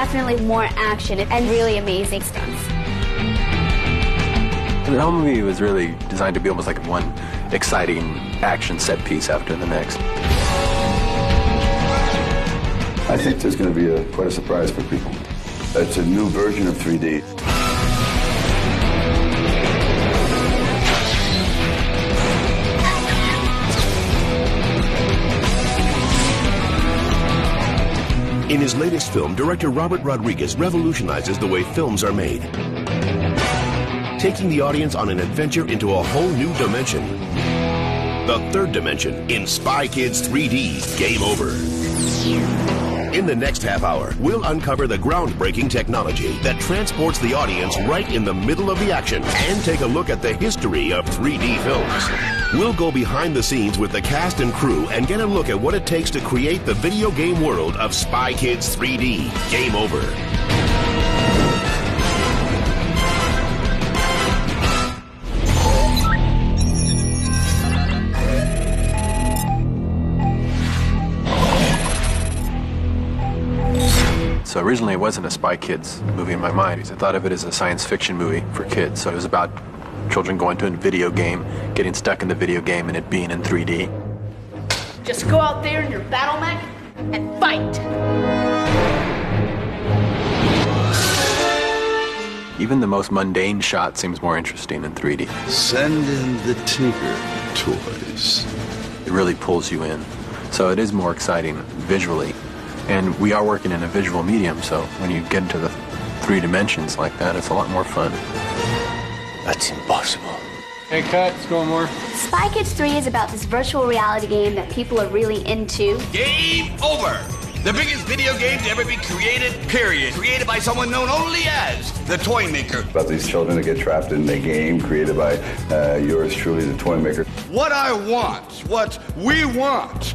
definitely more action and really amazing stunts. The whole movie was really designed to be almost like one exciting action set piece after the next. I think there's going to be quite a surprise for people. It's a new version of 3D. In his latest film, director Robert Rodriguez revolutionizes the way films are made, taking the audience on an adventure into a whole new dimension. The third dimension in Spy Kids 3D Game Over. In the next half hour, we'll uncover the groundbreaking technology that transports the audience right in the middle of the action and take a look at the history of 3D films. We'll go behind the scenes with the cast and crew and get a look at what it takes to create the video game world of Spy Kids 3D Game Over. So originally it wasn't a Spy Kids movie in my mind. I thought of it as a science fiction movie for kids. So it was about children going to a video game, getting stuck in the video game, and it being in 3D. Just go out there in your battle mech and fight! Even the most mundane shot seems more interesting in 3D. Send in the Tinker Toys. It really pulls you in. So it is more exciting visually. And we are working in a visual medium, so when you get into the 3 dimensions like that, it's a lot more fun. That's impossible. Hey, cut. Let's go more. Spy Kids 3 is about this virtual reality game that people are really into. Game over! The biggest video game to ever be created, period. Created by someone known only as the Toy Maker. About these children that get trapped in a game created by yours truly, the Toy Maker. What I want, what we want,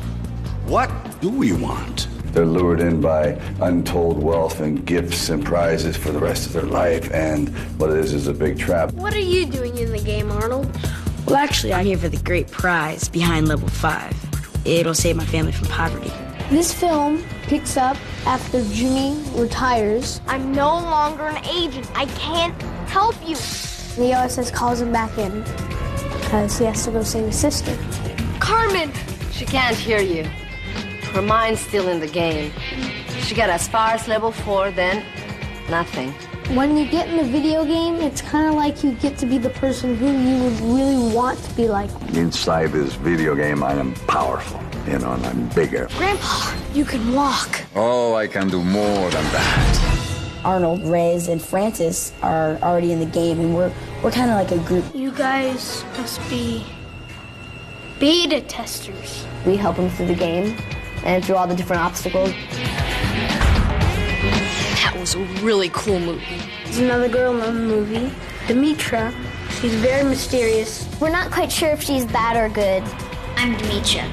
what do we want? They're lured in by untold wealth and gifts and prizes for the rest of their life, and what it is a big trap. What are you doing in the game, Arnold? Well, actually, I'm here for the great prize behind level 5. It'll save my family from poverty. This film picks up after Jimmy retires. I'm no longer an agent. I can't help you. The OSS calls him back in because he has to go save his sister. Carmen! She can't hear you. Her mind's still in the game. She got as far as level 4, then nothing. When you get in the video game, it's kind of like you get to be the person who you would really want to be like. Inside this video game, I am powerful, and I'm bigger. Grandpa, you can walk. Oh, I can do more than that. Arnold, Rez, and Francis are already in the game, and we're kind of like a group. You guys must be beta testers. We help them through the game and through all the different obstacles. That was a really cool movie. There's another girl in the movie, Demetra. She's very mysterious. We're not quite sure if she's bad or good. I'm Demetra.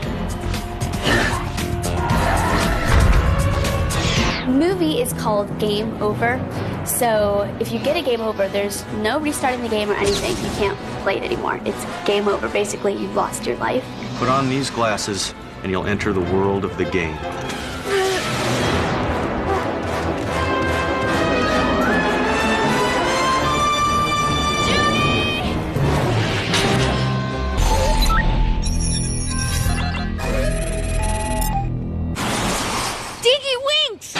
The movie is called Game Over. So if you get a game over, there's no restarting the game or anything. You can't play it anymore. It's game over. Basically, you've lost your life. Put on these glasses, and you'll enter the world of the game. Diggy Winks!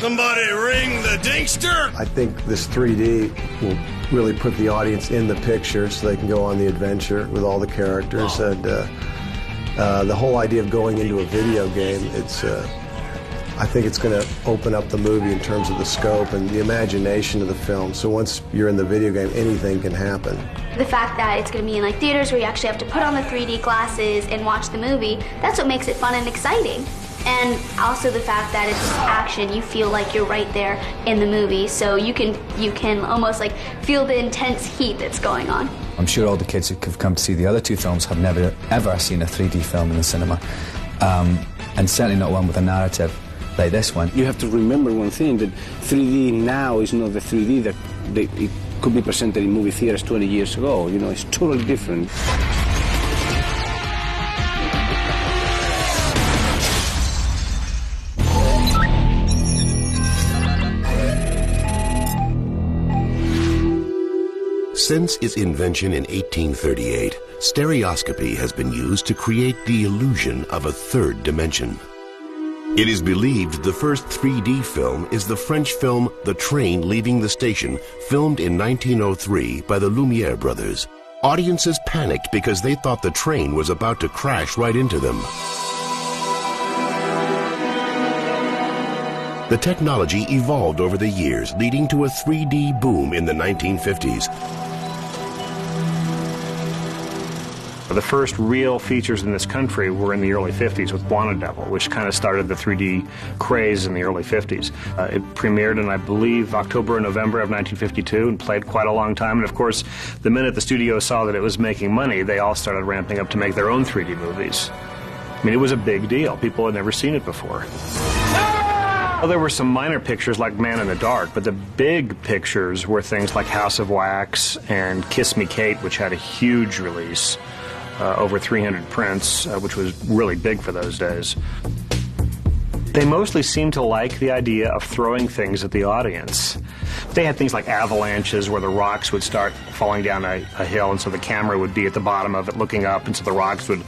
Somebody ring the dingster! I think this 3D will really put the audience in the picture so they can go on the adventure with all the characters. And the whole idea of going into a video game, I think it's going to open up the movie in terms of the scope and the imagination of the film. So once you're in the video game, anything can happen. The fact that it's going to be in like theaters where you actually have to put on the 3D glasses and watch the movie, that's what makes it fun and exciting. And also the fact that it's action, you feel like you're right there in the movie, so you can almost like feel the intense heat that's going on. I'm sure all the kids who have come to see the other 2 films have never ever seen a 3D film in the cinema, and certainly not one with a narrative like this one. You have to remember one thing, that 3D now is not the 3D that it could be presented in movie theaters 20 years ago. It's totally different. Since its invention in 1838, stereoscopy has been used to create the illusion of a third dimension. It is believed the first 3D film is the French film The Train Leaving the Station, filmed in 1903 by the Lumiere brothers. Audiences panicked because they thought the train was about to crash right into them. The technology evolved over the years, leading to a 3D boom in the 1950s. The first real features in this country were in the early 50s with Wanted Devil, which kind of started the 3D craze in the early 50s. It premiered in, I believe, October and November of 1952 and played quite a long time. And of course, the minute the studio saw that it was making money, they all started ramping up to make their own 3D movies. I mean, it was a big deal. People had never seen it before. Well, there were some minor pictures like Man in the Dark, but the big pictures were things like House of Wax and Kiss Me Kate, which had a huge release. Over 300 prints, which was really big for those days. They mostly seemed to like the idea of throwing things at the audience. They had things like avalanches where the rocks would start falling down a hill, and so the camera would be at the bottom of it looking up, and so the rocks would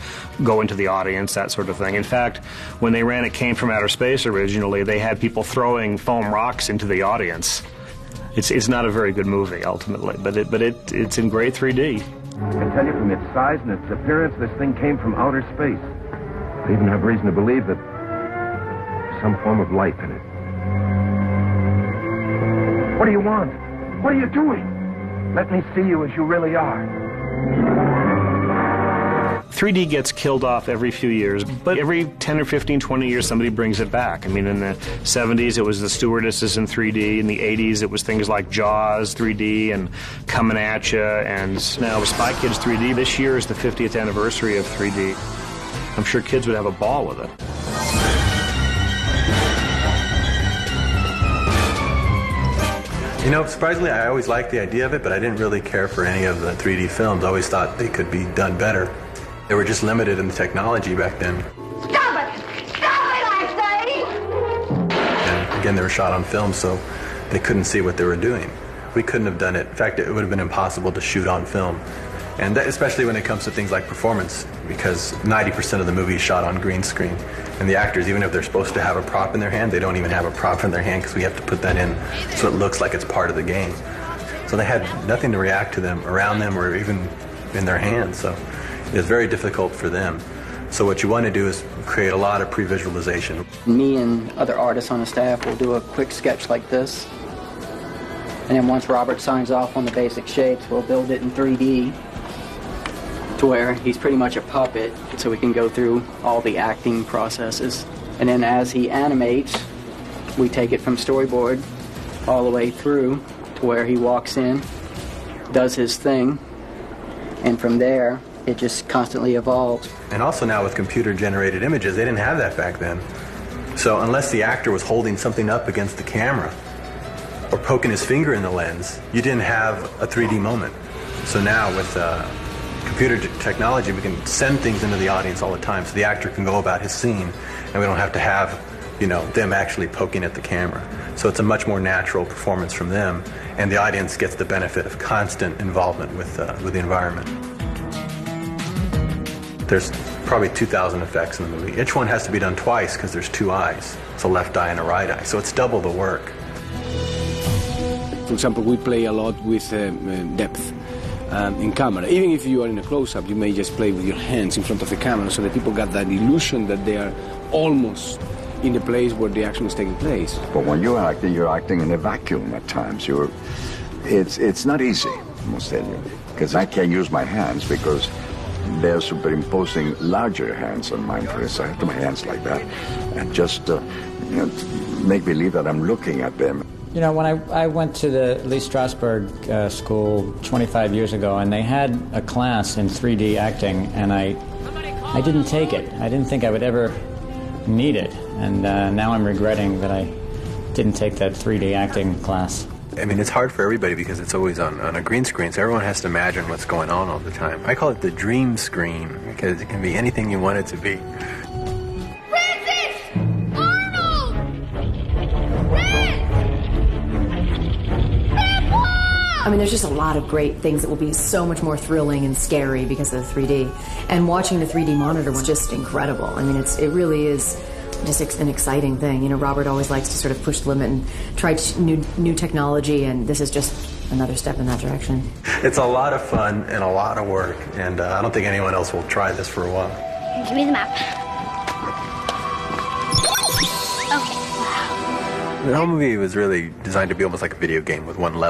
go into the audience, that sort of thing. In fact, when they ran It Came from Outer Space originally, they had people throwing foam rocks into the audience. It's not a very good movie, ultimately, but it's in great 3D. I can tell you from its size and its appearance, this thing came from outer space. I even have reason to believe that there's some form of life in it. What do you want? What are you doing? Let me see you as you really are. 3D gets killed off every few years, but every 10 or 15, 20 years somebody brings it back. I mean, in the 70s it was The Stewardesses in 3D, in the 80s it was things like Jaws 3D and Coming At Ya, and now Spy Kids 3D. This year is the 50th anniversary of 3D. I'm sure kids would have a ball with it. You know, surprisingly, I always liked the idea of it, but I didn't really care for any of the 3D films. I always thought they could be done better. They were just limited in the technology back then. Stop it! Stop it, I say! And again, they were shot on film, so they couldn't see what they were doing. We couldn't have done it. In fact, it would have been impossible to shoot on film. And that, especially when it comes to things like performance, because 90% of the movie is shot on green screen. And the actors, even if they're supposed to have a prop in their hand, they don't even have a prop in their hand because we have to put that in so it looks like it's part of the game. So they had nothing to react to them, around them, or even in their hands. So it's very difficult for them. So what you want to do is create a lot of pre-visualization. Me and other artists on the staff will do a quick sketch like this. And then once Robert signs off on the basic shapes, we'll build it in 3D to where he's pretty much a puppet, so we can go through all the acting processes. And then as he animates, we take it from storyboard all the way through to where he walks in, does his thing, and from there, it just constantly evolves. And also now with computer-generated images, they didn't have that back then. So unless the actor was holding something up against the camera or poking his finger in the lens, you didn't have a 3D moment. So now with computer technology, we can send things into the audience all the time, so the actor can go about his scene, and we don't have to have, you know, them actually poking at the camera. So it's a much more natural performance from them, and the audience gets the benefit of constant involvement with the environment. There's probably 2,000 effects in the movie. Each one has to be done twice because there's two eyes. It's a left eye and a right eye, so it's double the work. For example, we play a lot with depth. In camera. Even if you are in a close-up, you may just play with your hands in front of the camera so that people got that illusion that they are almost in the place where the action is taking place. But when you're acting in a vacuum at times. It's not easy, I must tell you, because I can't use my hands because they're superimposing larger hands on mine. For instance, I have my hands like that and just make believe that I'm looking at them. You know, when I went to the Lee Strasberg school 25 years ago, and they had a class in 3D acting, and I didn't take it. I didn't think I would ever need it, and now I'm regretting that I didn't take that 3D acting class. I mean, it's hard for everybody because it's always on a green screen, so everyone has to imagine what's going on all the time. I call it the dream screen because it can be anything you want it to be. I mean, there's just a lot of great things that will be so much more thrilling and scary because of the 3D. And watching the 3D monitor was just incredible. I mean, it really is just an exciting thing. You know, Robert always likes to sort of push the limit and try new technology, and this is just another step in that direction. It's a lot of fun and a lot of work, and I don't think anyone else will try this for a while. Give me the map. Okay. The whole movie was really designed to be almost like a video game with one level.